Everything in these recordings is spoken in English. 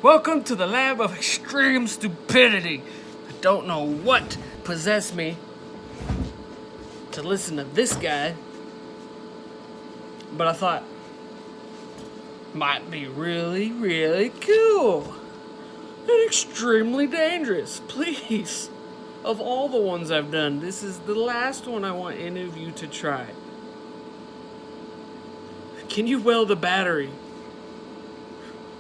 Welcome to the lab of extreme stupidity. I don't know what possessed me to listen to this guy, but I thought might be really, really cool and extremely dangerous. Please, of all the ones I've done, this is the last one I want any of you to try. Can you weld a battery?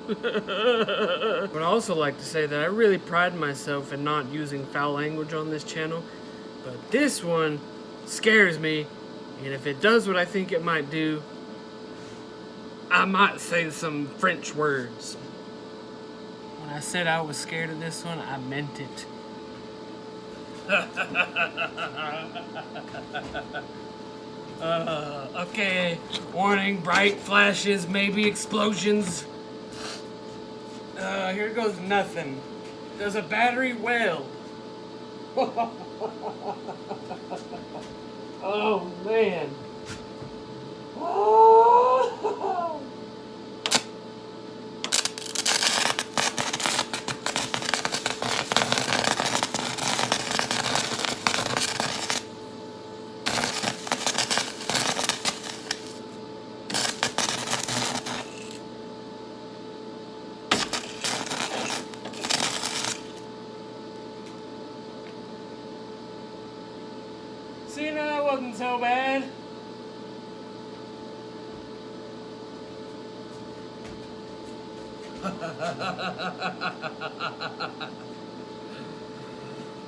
I would also like to say that I really pride myself in not using foul language on this channel, but this one scares me, and if it does what I think it might do, I might say some French words. When I said I was scared of this one, I meant it. Okay, warning, bright flashes, maybe explosions. Here goes nothing. Does a battery weld? Oh, man. Oh. See, no, that wasn't so bad.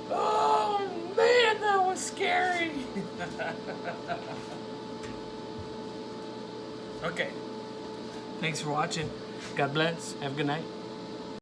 Oh man, that was scary. Okay. Thanks for watching. God bless. Have a good night.